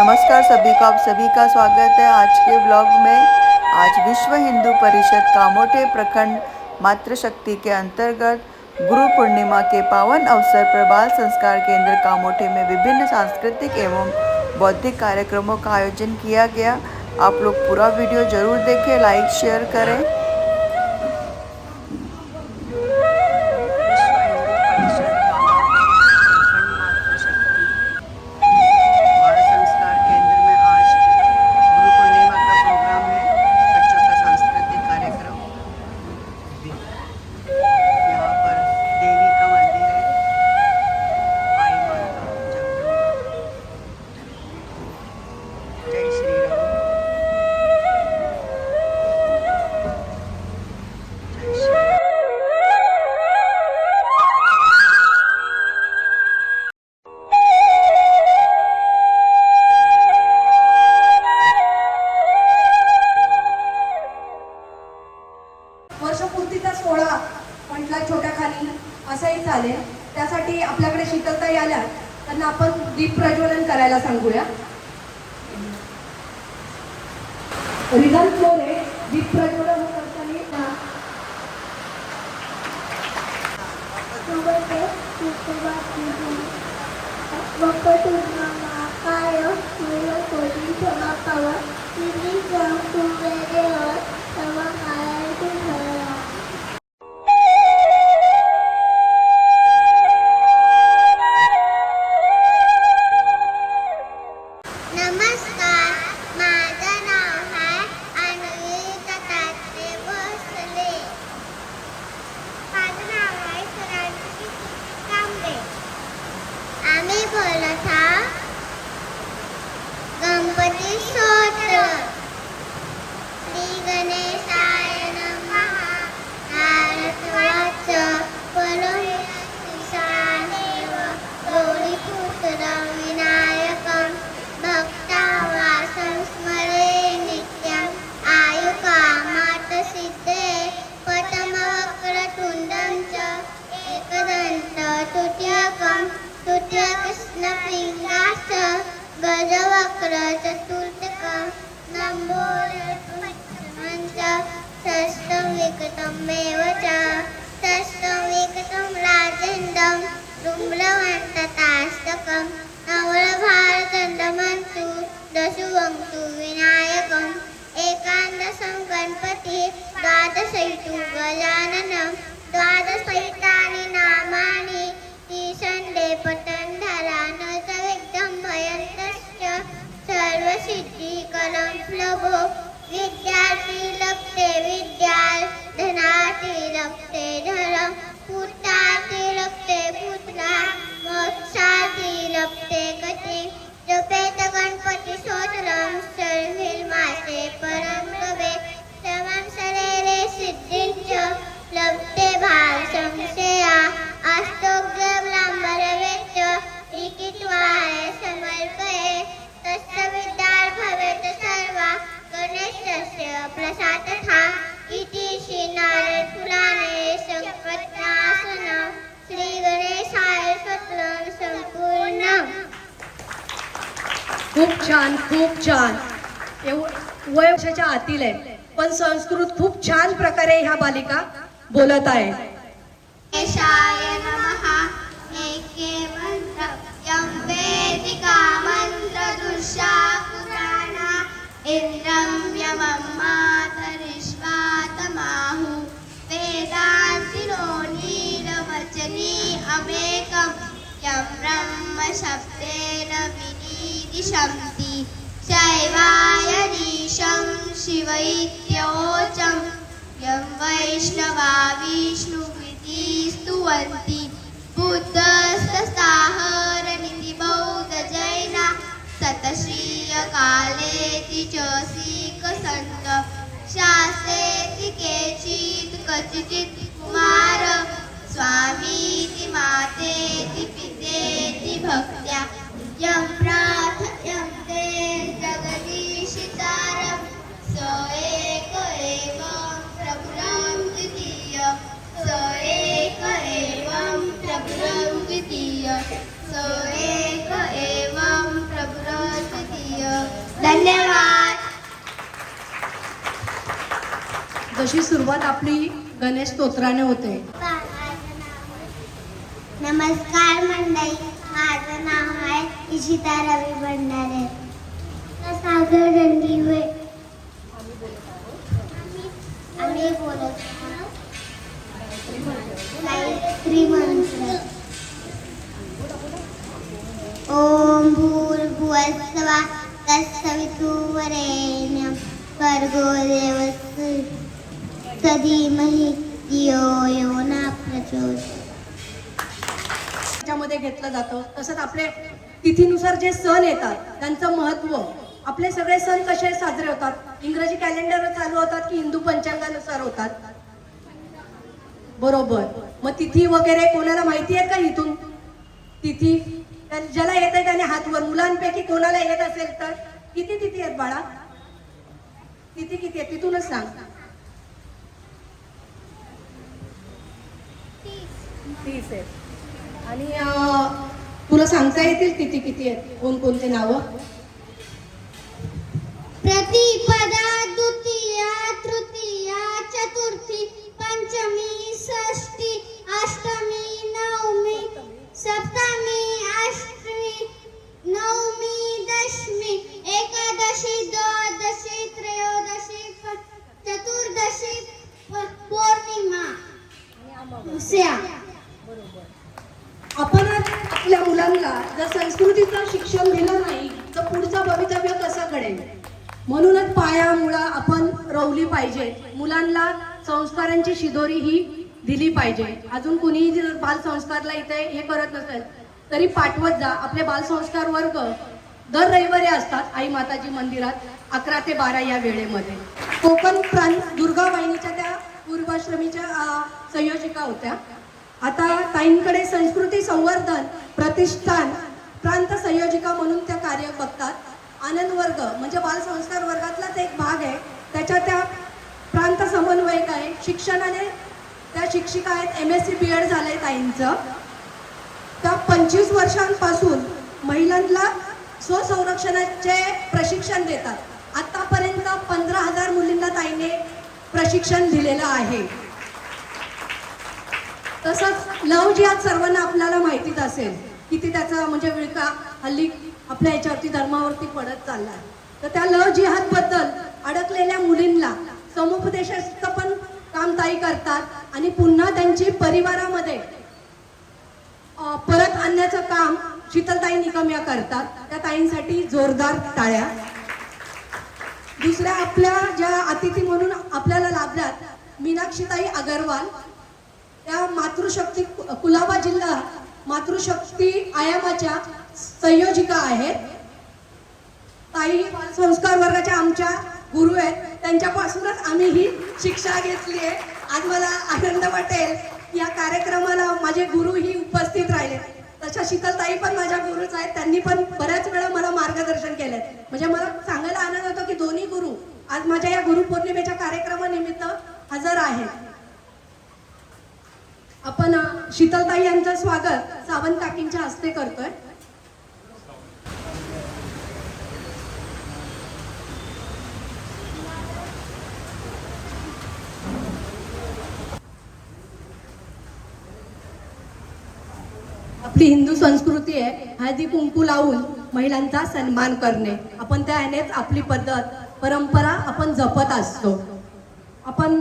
नमस्कार सभी को, आप सभी का स्वागत है आज के ब्लॉग में। आज विश्व हिंदू परिषद कामोठे प्रखंड मातृशक्ति के अंतर्गत गुरु पूर्णिमा के पावन अवसर पर बाल संस्कार केंद्र कामोठे में विभिन्न सांस्कृतिक एवं बौद्धिक कार्यक्रमों का आयोजन किया गया। आप लोग पूरा वीडियो जरूर देखें, लाइक शेयर करें। वर्षपूर्तीचा सोहळा म्हटला छोट्या खाली असंही चालेल। त्यासाठी आपल्याकडे शीतलताई आल्या, त्यांना आपण दीप प्रज्वलन करायला सांगूया। रिझन फ्लोर आहे, दीप प्रज्वलन करताना गणपती स्तोत्र। श्री गणेशाय नमः। नारदवाच परमेशानेव गौरीपुत्रं विनायकं भक्तावासं स्मरे नित्यम् आयुकामार्थसिद्धे पतमवक्रतुण्डं च एकदन्तं तृतीयकृष्णपिङ्गाश्च गजवक्र चतुर्थकं लम्बोदरपञ्चमं च षष्ठं विकटमेव च षष्ठं विकटं राजेन्द्रं रुम्लवन्तताष्टकं नवलभारतन्दमन्तु दशुवन्तु विनायकम् एकादशं गणपतिः द्वादशैतु गजाननं द्वादशैतानि नामानि ईशन्दे पतन्धरा न च विघ्नं भयन्तश्च सर्वसिद्धिकरं प्लवो विद्यार्थी लभते विद्या धनार्थी लभते धनं पुत्रार्थी लभते पुत्रा मोक्षार्थी लभते गतिं जपेत गणपति स्तोत्रं सर्वमासे परं गवे समं शरीरे सिद्धिं च लभते भाव संशया अष्टोग्रम्बरवेच लिखित्वाय समर्पये तस्य विद्यार्भवेत् सर्वा गणेशस्य प्रसादतः इति श्रीनारायणपुराणे संकटनाशनं श्रीगणेशाय स्तोत्रं संपूर्णम्। खूप छान, खूप छान। वय वर्षाच्या आतील आहे, पण संस्कृत खूप छान प्रकारे ह्या बालिका बोलत आहे। गणेशाय नमः। एकेवं वेदिका मन्त्रदुष्या पुराणा इन्द्रं यमं मातरिष्वातमाहु वेदान्तिनो नीलवचनी अमेकं यं ब्रह्मशब्देन विनिदिशन्ति शैवायनीशं शिवैत्योचं यं वैष्णवा विष्णुविधि स्तुवन्ति बुद्धस्तसाहरनिधि बौद्धजैना सतश्रीयकालेति च सिकसन्त शास्त्रेति केचित् कचिचित् कुमार स्वामीति मातेति पितेति भक्त्या यं प्रार्थयन्ते जगदीशितारं स एक एवं प्रभुरं द्वितीय स एक एवं प्रभुरं द्वितीय स एक एवं प्रभुरं द्वितीय तशी सुरुवात आपली गणेश स्तोत्राने होते. नमस्कार मंडळी, माझं नाव आहे इशिता रवी भंडारे. सागर रणदिवे. आम्ही बोलत गायत्री मंत्र. ओम भूर्भुवस्सुवः तत्सवितुर्वरेण्यं भर्गो देवस्य धीमहि धियो यो न प्रचोदयात्. त्याच्यामध्ये घेतलं जातं. तसंच आपले तिथीनुसार जे सण येतात त्यांचं महत्त्व. आपले सगळे सण कसे साजरे होतात? इंग्रजी कॅलेंडर चालू होतात की हिंदू पंचांगानुसार होतात? बरोबर. मग तिथी वगैरे कोणाला माहिती आहे का इथून? तिथी ज्याला येत आहे त्याने हात वर. मुलांपैकी कोणाला येत असेल तर किती तिथी आहेत बाळा? तिथी किती आहे तिथूनच सांग. 30 आहेत. आणि तुला सांगता येतील तिथी किती आहेत? कोणकोणते नावं? प्रतिपदा, द्वितीया, तृतीया, चतुर्थी, पंचमी, षष्ठी, अष्टमी, नवमी, सप्तमी, अष्टमी, नवमी, दशमी, एकादशी, द्वादशी, त्रयोदशी, चतुर्दशी, पौर्णिमा, अमावस्या. आपण आपल्या मुलांना जर संस्कृतीचं शिक्षण दिलं नाही तर पुढचं भवितव्य कसं घडेल? म्हणूनच पाया मुळा आपण रोवली पाहिजे. मुलांना संस्कारांची शिदोरी ही दिली पाहिजे. अजून कुणीही जर बालसंस्कारला इथे हे करत नसेल तरी पाठवत जा. आपले बालसंस्कार वर्ग दर रविवारी असतात आई माताजी मंदिरात 11 ते 12 या वेळेमध्ये. कोकण प्रांत दुर्गा वाहिनीच्या त्या पूर्वाश्रमीच्या संयोजिका होत्या. आता ताईंकडे संस्कृती संवर्धन प्रतिष्ठान प्रांत संयोजिका म्हणून त्या कार्य बघतात. आनंद वर्ग म्हणजे बालसंस्कार वर्गातलाच एक भाग आहे. त्याच्या त्या प्रांत समन्वयक आहे. शिक्षणाने त्या शिक्षिका आहेत. MSc BEd झालंय ताईंचं. त्या 25 वर्षांपासून महिलांना स्वसंरक्षणाचे प्रशिक्षण देतात. आतापर्यंत 15,000 मुलींना ताईने प्रशिक्षण दिलेलं आहे. तसंच लव जिहाद सर्वांना आपल्याला माहितीच असेल किती त्याचा म्हणजे विळका हल्ली आपल्या याच्यावरती धर्मावरती पडत चालला. तर त्या लव जिहाद बद्दल अडकलेल्या मुलींना समुपदेशाचं पण काम ताई करतात आणि पुन्हा त्यांची परिवारामध्ये परत आणण्याचं काम शीतलताई निकम या करतात. त्या ताईंसाठी जोरदार टाळ्या. दुसऱ्या आपल्या ज्या अतिथी म्हणून आपल्याला लाभल्यात मीनाक्षीताई अगरवाल. त्या मातृशक्ती कुलाबा जिल्हा मातृशक्ती आयामाच्या संयोजिका आहेत. ताई संस्कार वर्गाच्या आमच्या गुरु आहेत. त्यांच्यापासूनच आम्ही ही शिक्षा घेतली आहे. आज मला आनंद वाटेल या कार्यक्रमाला माझे गुरु ही उपस्थित राहिले. तशा शीतलताई पण माझ्या गुरुच आहेत. त्यांनी पण बऱ्याच वेळा मला मार्गदर्शन केलंय. म्हणजे मला सांगायला आनंद होतो की दोन्ही गुरु आज माझ्या या गुरुपौर्णिमेच्या कार्यक्रमानिमित्त हजर आहेत. आपण शीतलताई यांचं स्वागत सावंत काकींच्या हस्ते करतोय. आपली हिंदू संस्कृती आहे हळदी कुंकू लावून महिलांचा सन्मान करणे. आपण त्यानेच आपली पद्धत परंपरा आपण जपत असतो. आपण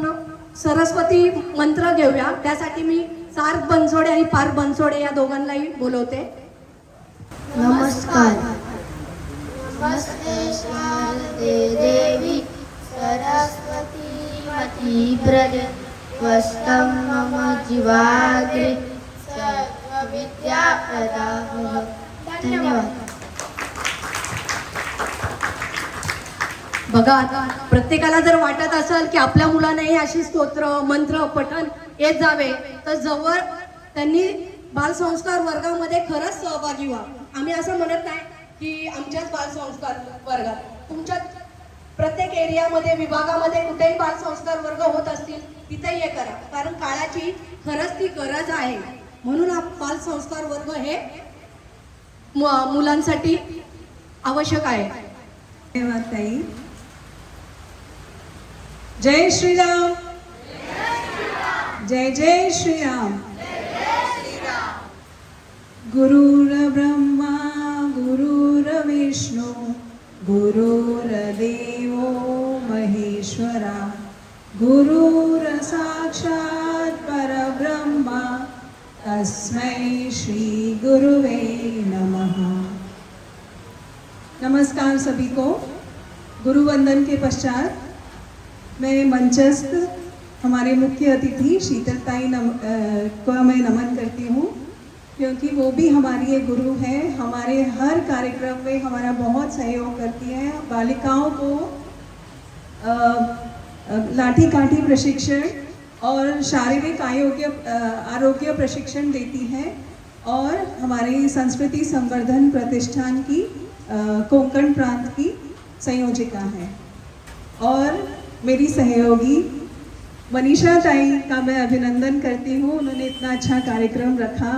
सरस्वती मंत्र घेऊया. त्यासाठी मी सार्थ बनसोडे आणि पार्थ बनसोडे या दोघांनाही बोलवते. नमस्कार. नमस्ते शारदे देवी सरस्वती मती प्रदे वस्तम मम जीवाग्रे सर्वविद्या प्रदाः. धन्यवाद. बघा प्रत्येकाला जर वाटत असेल की आपल्या मुलांनाही अशी स्तोत्र मंत्र पठण येत जावे तर जवळ त्यांनी बालसंस्कार वर्गामध्ये खरंच सहभागी व्हा. आम्ही असं म्हणत नाही की आमच्याच बालसंस्कार वर्गात, तुमच्या प्रत्येक एरियामध्ये विभागामध्ये कुठेही बालसंस्कार वर्ग होत असतील तिथेही हे करा. कारण काळाची खरंच ती गरज आहे. म्हणून बालसंस्कार वर्ग हे मुलांसाठी आवश्यक आहे. धन्यवाद ताई. जय श्रीराम. जय जय श्री राम। गुरुर्ब्रह्मा गुरुर्विष्णु गुरुर्देवो महेश्वरा गुरुर्साक्षात् परब्रह्मा तस्मै श्री गुरुवे नमः। नमस्कार सभी को। गुरु वंदन के पश्चात मैं मंचस्थ हमारे मुख्य अतिथि शीतलताई को मैं नमन करती हूँ, क्योंकि वो भी हमारी एक गुरु है। हमारे हर कार्यक्रम में हमारा बहुत सहयोग करती है। बालिकाओं को लाठी काठी प्रशिक्षण और शारीरिक आरोग्य प्रशिक्षण देती है और हमारी संस्कृति संवर्धन प्रतिष्ठान की कोंकण प्रांत की संयोजिका है। और मेरी सहयोगी मनीषा ताई का मैं अभिनंदन करती हूँ। उन्होंने इतना अच्छा कार्यक्रम रखा।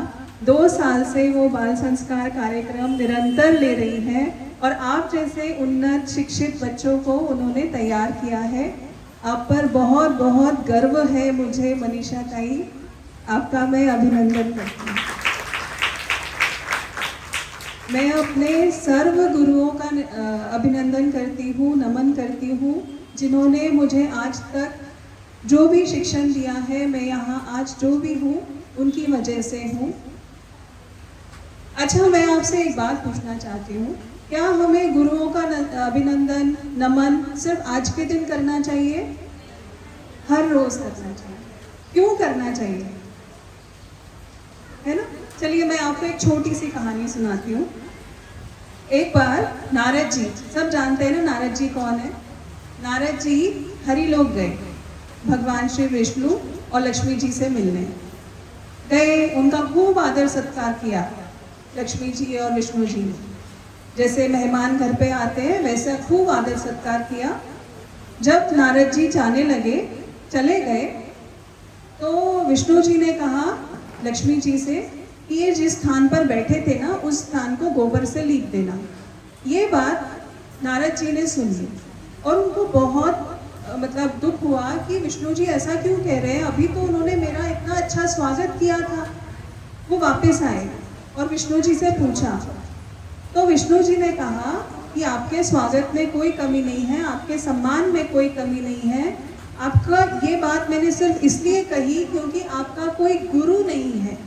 2 साल से वो बाल संस्कार कार्यक्रम निरंतर ले रही है और आप जैसे उन्नत शिक्षित बच्चों को उन्होंने तैयार किया है। आप पर बहुत बहुत गर्व है मुझे मनीषा ताई, आपका मैं अभिनंदन करती हूँ। मैं अपने सर्व गुरुओं का अभिनंदन करती हूँ, नमन करती हूँ, जिन्होंने मुझे आज तक जो भी शिक्षण दिया है। मैं यहाँ आज जो भी हूँ उनकी वजह से हूँ। अच्छा, मैं आपसे एक बात पूछना चाहती हूँ, क्या हमें गुरुओं का अभिनंदन नमन सिर्फ आज के दिन करना चाहिए? हर रोज करना चाहिए? क्यों करना चाहिए, है ना? चलिए मैं आपको एक छोटी सी कहानी सुनाती हूँ। एक बार नारद जी, सब जानते हैं ना नारद जी कौन है? नारद जी हरिलोक गए, भगवान श्री विष्णु और लक्ष्मी जी से मिलने गए। उनका खूब आदर सत्कार किया लक्ष्मी जी और विष्णु जी ने। जैसे मेहमान घर पे आते हैं वैसा खूब आदर सत्कार किया। जब नारद जी जाने लगे, चले गए, तो विष्णु जी ने कहा लक्ष्मी जी से कि ये जिस स्थान पर बैठे थे ना, उस स्थान को गोबर से लीप देना। ये बात नारद जी ने सुन ली और उनको बहुत मतलब दुख हुआ कि विष्णु जी ऐसा क्यों कह रहे हैं, अभी तो उन्होंने मेरा इतना अच्छा स्वागत किया था। वो वापस आए और विष्णु जी से पूछा, तो विष्णु जी ने कहा कि आपके स्वागत में कोई कमी नहीं है, आपके सम्मान में कोई कमी नहीं है। आपका ये बात मैंने सिर्फ इसलिए कही क्योंकि आपका कोई गुरु नहीं है,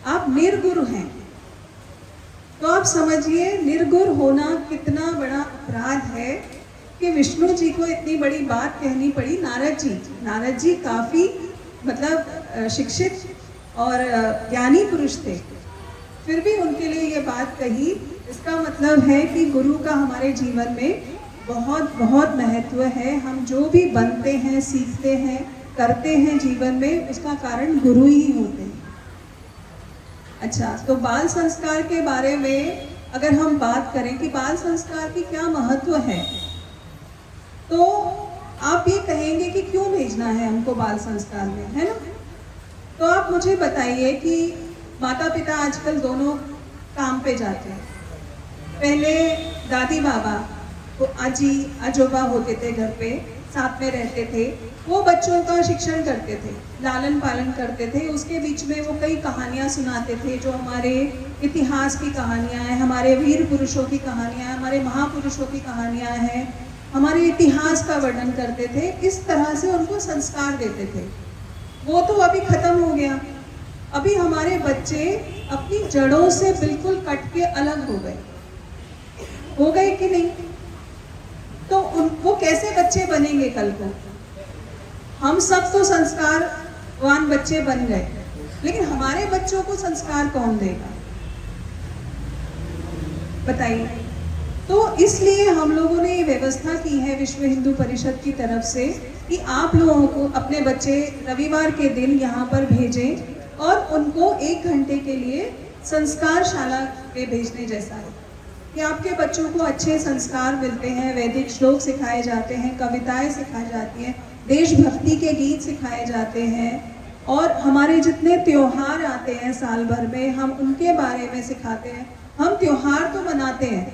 आप निर्गुरु हैं। तो आप समझिए निर्गुरु होना कितना बड़ा अपराध है कि विष्णु जी को इतनी बड़ी बात कहनी पड़ी। नारद जी काफ़ी मतलब शिक्षित और ज्ञानी पुरुष थे, फिर भी उनके लिए ये बात कही। इसका मतलब है कि गुरु का हमारे जीवन में बहुत बहुत महत्व है। हम जो भी बनते हैं, सीखते हैं, करते हैं जीवन में, उसका कारण गुरु ही होते हैं। अच्छा, तो बाल संस्कार के बारे में अगर हम बात करें कि बाल संस्कार की क्या महत्व है, तो आप ये कहेंगे कि क्यों भेजना है हमको बाल संस्कार में, है ना? तो आप मुझे बताइए कि माता पिता आजकल दोनों काम पे जाते हैं। पहले दादी बाबा तो आजी आजोबा होते थे घर पे, साथ में रहते थे, वो बच्चों का शिक्षण करते थे, लालन पालन करते थे। उसके बीच में वो कई कहानियाँ सुनाते थे जो हमारे इतिहास की कहानियाँ हैं, हमारे वीर पुरुषों की कहानियाँ हैं, हमारे महापुरुषों की कहानियाँ हैं, हमारे इतिहास का वर्णन करते थे। इस तरह से उनको संस्कार देते थे। वो तो अभी ख़त्म हो गया। अभी हमारे बच्चे अपनी जड़ों से बिल्कुल कट के अलग हो गए कि नहीं? तो वो कैसे बच्चे बनेंगे कल को? हम सब तो संस्कारवान बच्चे बन गए, लेकिन हमारे बच्चों को संस्कार कौन देगा, बताइए? तो इसलिए हम लोगों ने ये व्यवस्था की है विश्व हिंदू परिषद की तरफ से कि आप लोगों को अपने बच्चे रविवार के दिन यहाँ पर भेजें और उनको 1 घंटे के लिए संस्कार शाला में भेजने जैसा है कि आपके बच्चों को अच्छे संस्कार मिलते हैं। वैदिक श्लोक सिखाए जाते हैं, कविताएं सिखाई जाती हैं, देशभक्ति के गीत सिखाए जाते हैं, और हमारे जितने त्योहार आते हैं साल भर में हम उनके बारे में सिखाते हैं। हम त्योहार तो मनाते हैं,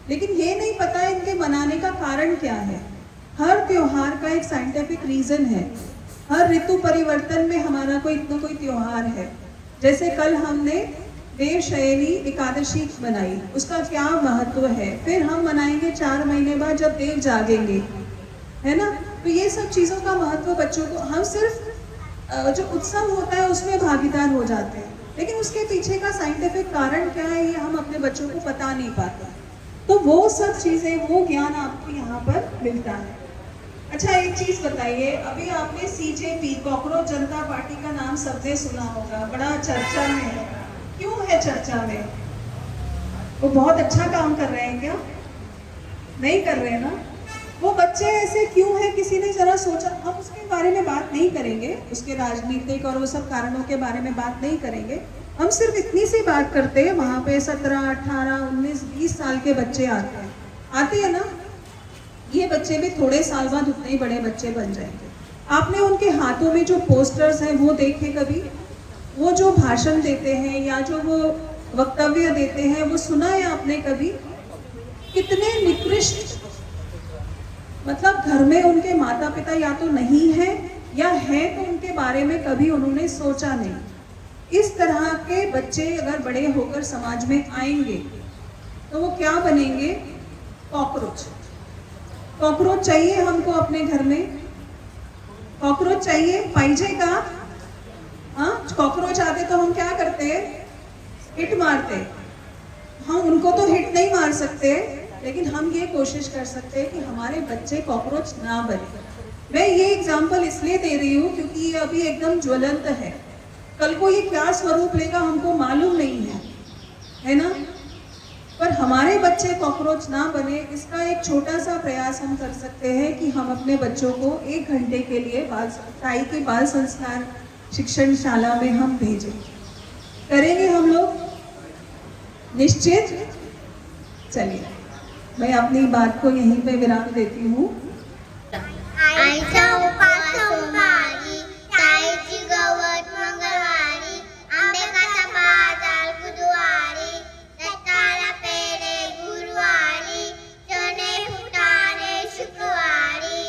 लेकिन ये नहीं पता इनके मनाने का कारण क्या है। हर त्योहार का एक साइंटिफिक रीज़न है। हर ऋतु परिवर्तन में हमारा कोई त्योहार है। जैसे कल हमने देवशयनी एकादशी बनाई, उसका क्या महत्व है। फिर हम मनाएंगे 4 महीने बाद जब देव जागेंगे, है ना। तो ये सब चीज़ों का महत्व बच्चों को, हम सिर्फ जो उत्सव होता है उसमें भागीदार हो जाते हैं, लेकिन उसके पीछे का साइंटिफिक कारण क्या है ये हम अपने बच्चों को बता नहीं पाते। तो वो सब चीज़ें, वो ज्ञान आपको यहाँ पर मिलता है। अच्छा, एक चीज़ बताइए, अभी आपने CJP कॉकरोच जनता पार्टी का नाम सबने सुना होगा, बड़ा चर्चा में है। क्यों है चर्चा में? वो बहुत अच्छा काम कर रहे हैं क्या? नहीं कर रहे हैं ना। वो बच्चे ऐसे क्यों हैं, किसी ने जरा सोचा? हम उसके बारे में बात नहीं करेंगे, उसके राजनीतिक और वो सब कारणों के बारे में बात नहीं करेंगे। हम सिर्फ इतनी सी बात करते हैं, वहाँ पे 17, 18, 19, 20 साल के बच्चे आते हैं ना। ये बच्चे भी थोड़े साल बाद उतने ही बड़े बच्चे बन जाएंगे। आपने उनके हाथों में जो पोस्टर्स हैं वो देखे कभी? वो जो भाषण देते हैं या जो वो वक्तव्य देते हैं वो सुना है आपने कभी? कितने निकृष्ट, मतलब घर में उनके माता पिता या तो नहीं है या है तो उनके बारे में कभी उन्होंने सोचा नहीं। इस तरह के बच्चे अगर बड़े होकर समाज में आएंगे तो वो क्या बनेंगे? कॉकरोच। कॉकरोच चाहिए हमको अपने घर में? कॉकरोच चाहिए? पाइजे का? हाँ, कॉकरोच आते तो हम क्या करते हैं? हिट मारते। हम उनको तो हिट नहीं मार सकते, लेकिन हम ये कोशिश कर सकते हैं कि हमारे बच्चे कॉकरोच ना बने। मैं ये एग्जाम्पल इसलिए दे रही हूँ क्योंकि ये अभी एकदम ज्वलंत है। कल को ये क्या स्वरूप लेगा हमको मालूम नहीं है ना। पर हमारे बच्चे कॉकरोच ना बने, इसका एक छोटा सा प्रयास हम कर सकते हैं कि हम अपने बच्चों को 1 घंटे के लिए ताई के बाल संस्कार शिक्षण शाला में हम भेजें। करेंगे हम लोग? निश्चित। चलिए, मैं अपनी बात को यहीं पे विराम देती हूँ। आईच्या उपास सोमवारी, ताईची गवत मंगळवारी, आंबेकाचा बाजार बुधवारी, दत्ताला पेढे गुरुवारी, चणे फुटाणे शुक्रवारी,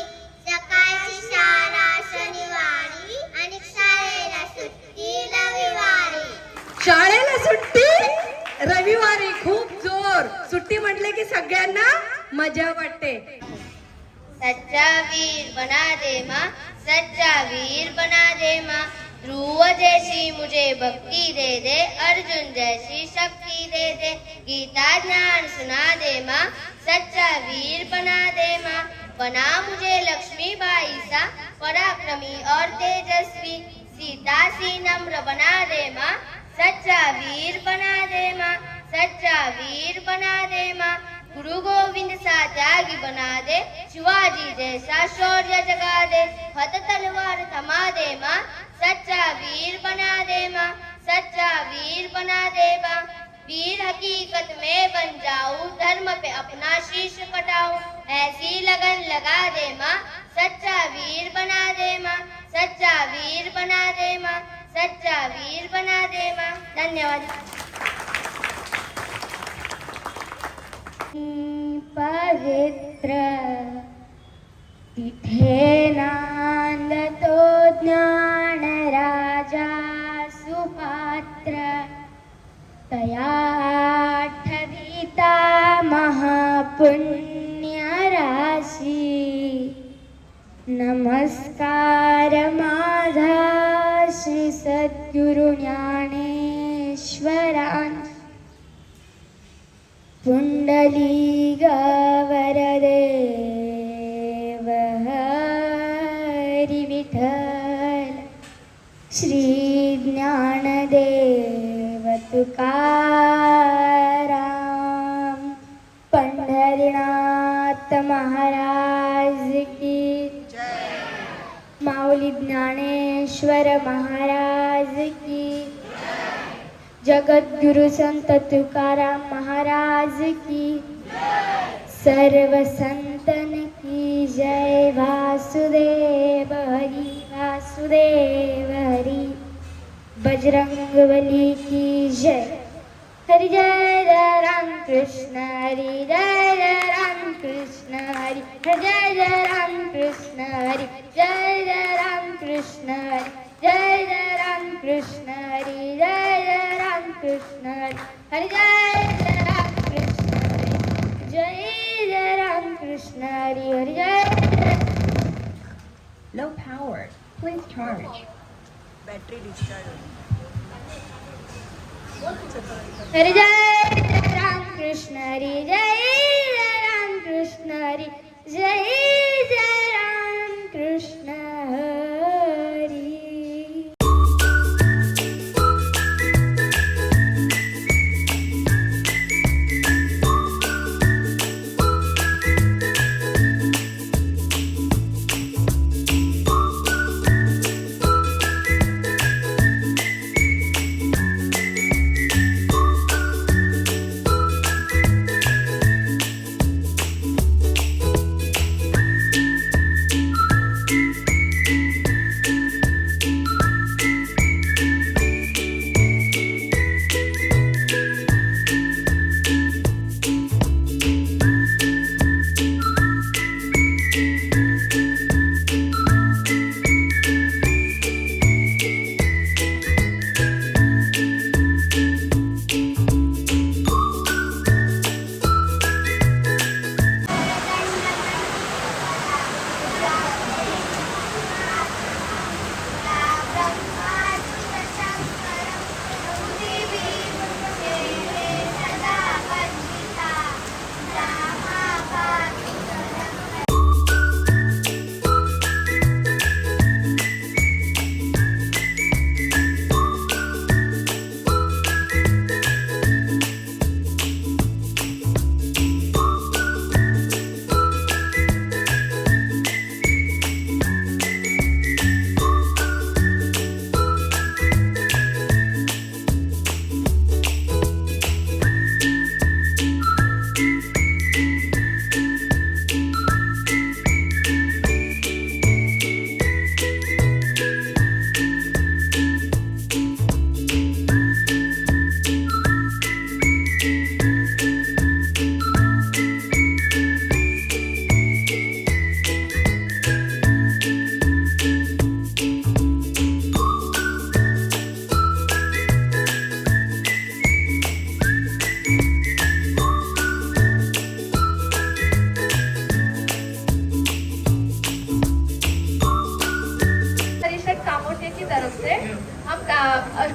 सकाळची शाळा शनिवारी आणि शाळेला सुट्टी रविवारी. शाळेला सुट्टी रविवारी. खूप जोर. सुट्टी म्हटले की सगळ्यांना मजा वाटते. सच्चा वीर बना दे माँ, सच्चा वीर बना दे माँ, ध्रुव जैसी मुझे भक्ति दे दे, अर्जुन जैसी शक्ति दे दे, गीता ज्ञान सुना दे माँ, सच्चा वीर बना दे माँ, बना मुझे लक्ष्मीबाई सा पराक्रमी और तेजस्वी, सीता सी नम्र बना दे माँ, सच्चा वीर बना दे माँ, सच्चा वीर बना दे माँ, गुरु गोविंद सा त्यागी बना दे, शिवाजी जैसा शौर्य जगा दे, हथ तलवार थमा दे माँ, सच्चा वीर बना दे माँ, सच्चा वीर बना दे माँ, वीर हकीकत में बन जाऊं, धर्म पे अपना शीश कटाऊं, ऐसी लगन लगा दे माँ, सच्चा वीर बना दे माँ, सच्चा वीर बना दे माँ, सच्चा वीर बना दे माँ. धन्यवाद. पवित्र तिथे नांदतो ज्ञान राजा सुपात्र, तया ठविता महापुण्य राशी, नमस्कार माझा श्री सद्गुरु ज्ञानेश्वरां, पुंडलिक वरदेव हरि विठ्ठल, श्री ज्ञानदेव तुकाराम, पंढरीनाथ महाराज की जय, माऊली ज्ञानेश्वर महाराज की, जगद्गुरु संत तुकाराम महाराज की, सर्व संतन की जय. वासुदेव हरि, वासुदेव हरि, बजरंगबली की जय. हरि जय जय राम कृष्ण हरि, जय जय राम कृष्ण हरि, जय जय राम कृष्ण हरि, जय जय राम कृष्ण. कृष्ण हरी, जय जय राम कृष्ण हरी, जय जय राम कृष्ण हरी, हरि जय जय राम कृष्ण हरी, जय जय राम कृष्ण हरी, हरि जय. Low power. Please charge. Battery discharge. Hari जय जय राम कृष्ण हरी, जय जय राम कृष्ण हरी, जय जय राम कृष्ण हरी.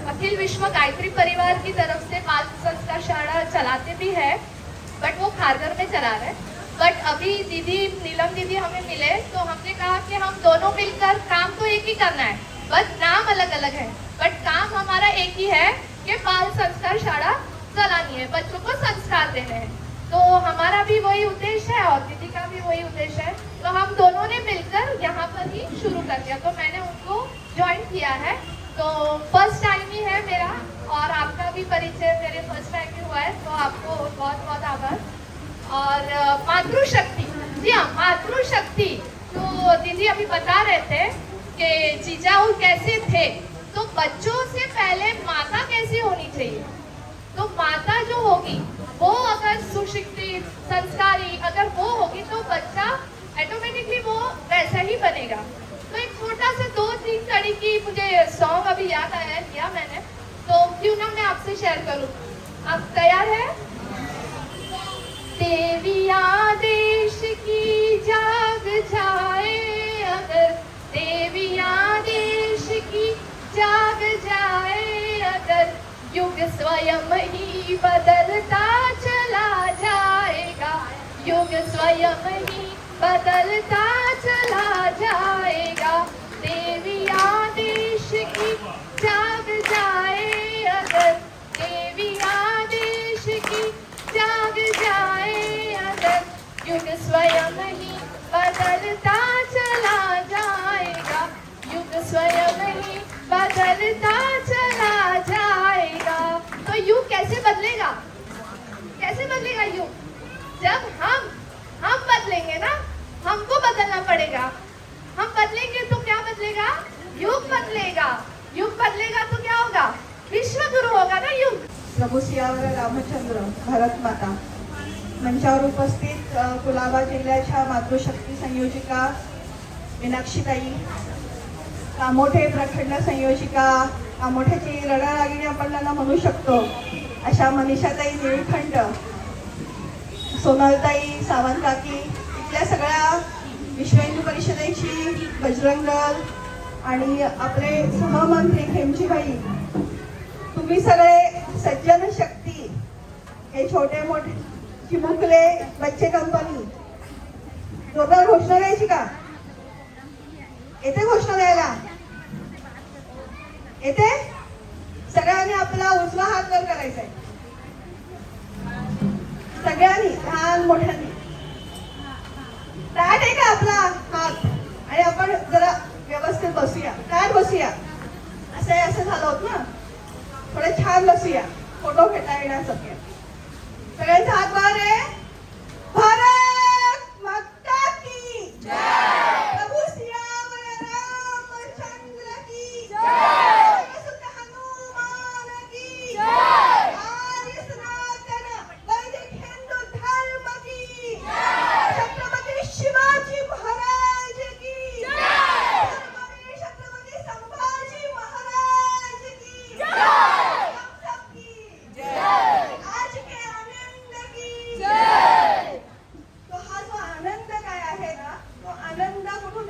अखिल विश्व गायत्री परिवार की तरफ से बाल संस्कार शाला चलाते भी है, बट वो खारघर में चला रहे. बट अभी दीदी नीलम दीदी हमें मिले तो हमने कहा कि हम दोनों मिलकर काम तो एक ही करना है, बस नाम अलग अलग है, बट काम हमारा एक ही है कि बाल संस्कार शाला चलानी है, बच्चों को संस्कार देने हैं. तो हमारा भी वही उद्देश्य है और दीदी का भी वही उद्देश्य है. तो हम दोनों ने मिलकर यहाँ पर ही शुरू कर दिया. तो मैंने उनको ज्वाइन किया है. तो फर्स्ट टाइम ही है मेरा और आपका भी परिचय मेरे फर्स्ट टाइम ही हुआ है, तो आपको बहुत बहुत आभार. और मातृशक्ति, जी हाँ मातृशक्ति. तो दीदी अभी बता रहे थे कि जीजाऊ कैसे थे, तो बच्चों से पहले माता कैसी होनी चाहिए. तो माता जो होगी वो अगर सुशिक्षित संस्कारी अगर वो होगी तो बच्चा ऑटोमेटिकली वो वैसा ही बनेगा. तो एक छोटा सा 2-3 कड़ी की मुझे सॉन्ग अभी याद आया है, किया मैंने, तो क्यों ना मैं आपसे शेयर करूं. आप तैयार है. देविया देश की जाग जाए अगर, देविया देश की जाग जाए अगर, युग स्वयं ही बदलता चला जाएगा, युग स्वयं ही बदलता चला जाएगा. देविया देश की जाग जाए अगर, देविया देश की जाग जाए अगर, युग स्वयं ही बदलता चला जाएगा, युग स्वयं ही बदलता चला जाएगा. तो युग कैसे बदलेगा, कैसे बदलेगा युग. जब हम बदलेंगे ना, हमको बदलना पड़ेगा. हम बदलेंगे तो क्या बदलेगा, युग बदलेगा. युग बदलेगा तो क्या होगा, विश्व गुरु होगा ना युग. प्रभू सियावर रामचंद्र, भारत माता. मंचावर उपस्थित कुलाबा जिल्ह्याच्या मातृशक्ती संयोजिका मीनाक्षीताई, कामोठे प्रखंड संयोजिका, कामोठ्याची रडारागिणी आपण त्यांना म्हणू शकतो, अशा मनीषाताई निळखंड, सोनलताई सावंत काकी, इथल्या सगळ्या विश्व हिंदू परिषदेची, बजरंग दल आणि आपले सहमंत्री खेमचीबाई, तुम्ही सगळे सज्जन शक्ती, हे छोटे मोठे चिमुकले बच्चे कंपनी, जोरदार घोषणा द्यायची का? येते घोषणा द्यायला? येते? सगळ्यांनी आपला उजवा हात वर करायचा आहे, सगळ्यांनी, लहान मोठ्यांनी. ताट आहे का आपला हात? आणि आपण जरा व्यवस्थित बसूया, ताट बसूया. असं झालं होत ना, थोडे छान बसूया, फोटो घेता येण्यासारखे. सगळ्यांचा हात वर आहे. भारत माता की जय. प्रभू सियावर रामचंद्र की जय. सुत हनुमान की जय. आर्य सनातन वैदिक हिंदू धर्म की जय. छत्रपती शिवाजी महाराज की जय. धर्मवीर छत्रपती संभाजी महाराज की जय. हम सबकी जय. आज के आनंद की जय. तो हा जो आनंद काय आहे ना, तो आनंद कुठून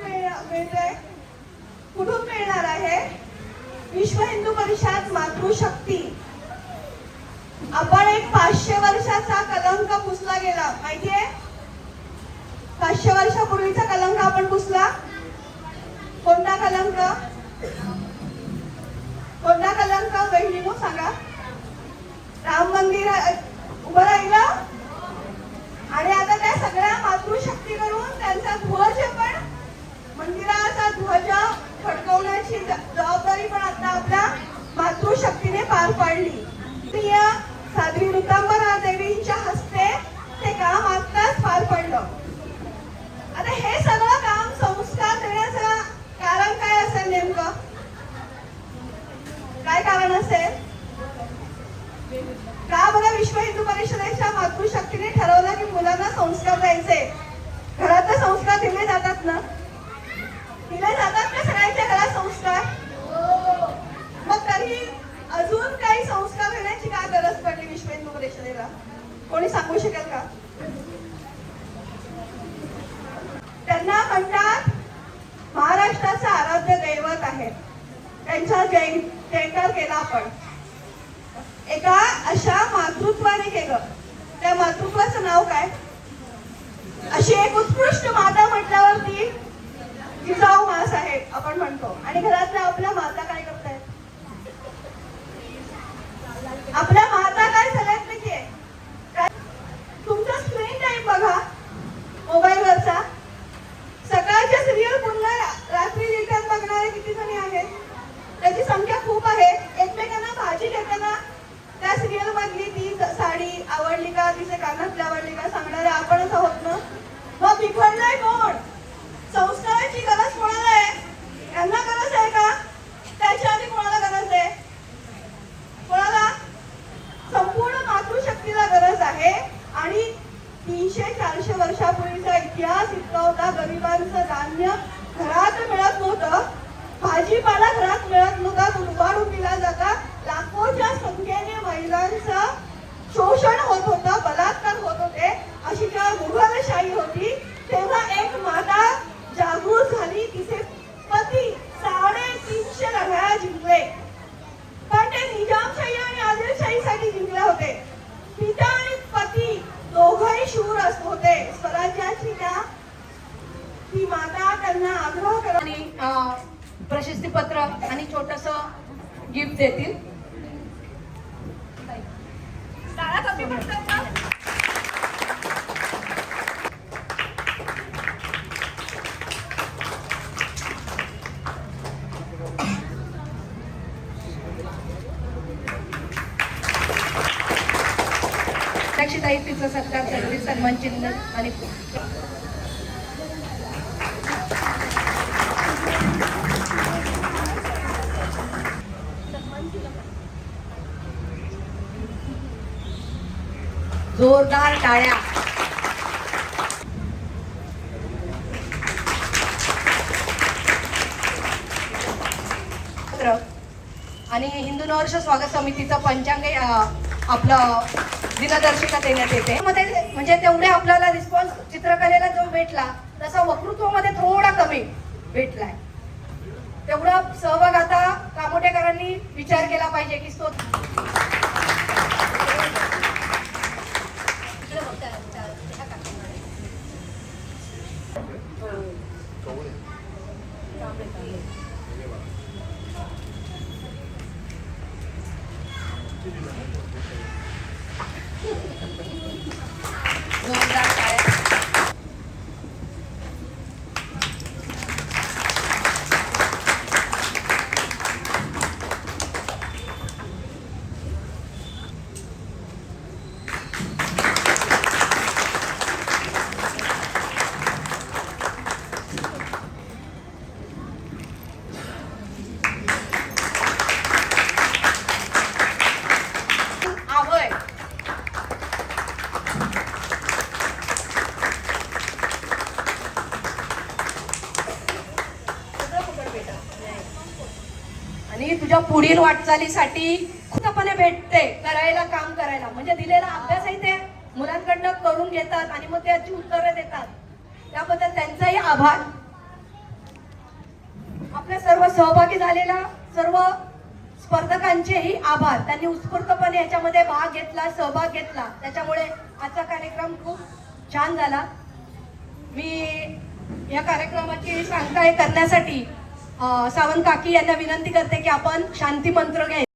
मिळतोय, कुठून मिळणार आहे? विश्व हिंदू परिषद मातृशक्ती. आपण एक 500 वर्षाचा कलंक पुसला गेला, माहितीये? 500 वर्षापूर्वीचा कलंक आपण पुसला. कोणता कलंक? कोणता कलंक बहिणीनो सांगा? राम मंदिर उभं राहिलं आणि आता त्या सगळ्या मातृशक्ती करून त्यांचा ध्वज, पण मंदिराचा ध्वज फडकवण्याची जबाबदारी पण आता आपल्या मातृशक्तीने पार पाडली. साध्वी ऋतांबरा देवींच्या हस्ते ते काम आत्ताच पार पडलं. आता हे सगळं काम संस्कार देण्याचं कारण काय असेल नेमकं? काय कारण असेल? का बरं विश्व हिंदू परिषदेच्या मातृशक्तीने ठरवलं की मुलांना संस्कार द्यायचे? घरात संस्कार दिले जातात ना, दिले जातात ना सगळ्यांच्या घरात संस्कार. मग तरी अजून काही संस्कार देण्याची काय गरज पडली विश्व हिंदू परिषदेला? कोणी सांगू शकेल का? त्यांना म्हणतात महाराष्ट्राचं आराध्य दैवत आहे, त्यांचा जयकार केला आपण. एका अशा मातृत्वाने केलं. त्या मातृत्वाचं नाव काय? अशी एक उत्कृष्ट माता म्हटल्यावरती जिजाऊ मास आहे आपण म्हणतो. आणि घरातल्या आपल्या माता काय करतायत? आपल्या माता काय झाल्यात माहितीये? तुमचा स्क्रीन टाइम बघा मोबाईलवरचा. सकाळच्या सिरियल पुन्हा रात्री रिटर्न बघणारे किती जणी आहेत? त्याची संख्या खूप आहे. एकमेकांना भाजी घेताना त्या सिरियल मधली ती साडी आवडली का, तिचे कानातले आवडली का सांगणारे आपणच आहोत ना. मग बिघडलंय कोण? संस्काराची गरज कोणाला आहे? यांना गरज आहे का? त्याच्या आधी कोणाला गरज आहे? कोणाला? संपूर्ण मातृशक्तीला गरज आहे. आणि 300-400 वर्षापूर्वीचा इतिहास इतका होता. गरिबांचं धान्य घरात मिळत नव्हतं, भाजीपाला घरात मिळत नव्हता, लुबाडून दिला जाता. लाखोच्या संख्येने महिलांचं शोषण होत होतं, बलात्कार होत होते. अशी जेव्हा मुघलशाही होती तेव्हा एक माता जागृत झाली. तिचे पती 350 लढाया जिंकले, पण ते निजामशाही आणि आदिलशाहीसाठी जिंकले होते. पिता आणि पती दोघंही शूर होते. स्वराज्याची ती माता त्यांना आग्रह करत प्रशस्तीपत्र आणि छोटस गिफ्ट देतील. टाळ्या कमी पडतात का? साक्षीताई तिचा सत्कार करतील, सन्मान चिन्ह आणि जोरदार टाळ्या. अजूनवर्ष स्वागत समितीचं पंचांग आपलं दिनदर्शिका देण्यात येते मध्ये म्हणजे तेवढे आपल्याला रिस्पॉन्स चित्रकलेला जो भेटला तसा वक्तृत्वामध्ये थोडा कमी भेटलाय. तेवढा सहभाग आता कामोठेकरांनी विचार केला पाहिजे की तो आवय आणि तुझ्या पुढील वाटचालीसाठी खुदपणे भेटते करायला काम करायला म्हणजे दिलेला अभ्यासही ते मुलांकडनं करून घेतात आणि मग त्याची उत्तरं देतात. त्याबद्दल त्यांचाही आभार. आपल्या सर्व सहभागी झालेल्या सर्व स्पर्धकांचेही आभार. त्यांनी उत्स्फूर्तपणे याच्यामध्ये भाग घेतला, सहभाग घेतला, त्याच्यामुळे आजचा कार्यक्रम खूप छान झाला. मी या कार्यक्रमाची सांगता करण्यासाठी सावंत काकी यांना विनंती करते की आपण शांती मंत्र घ्यायचा.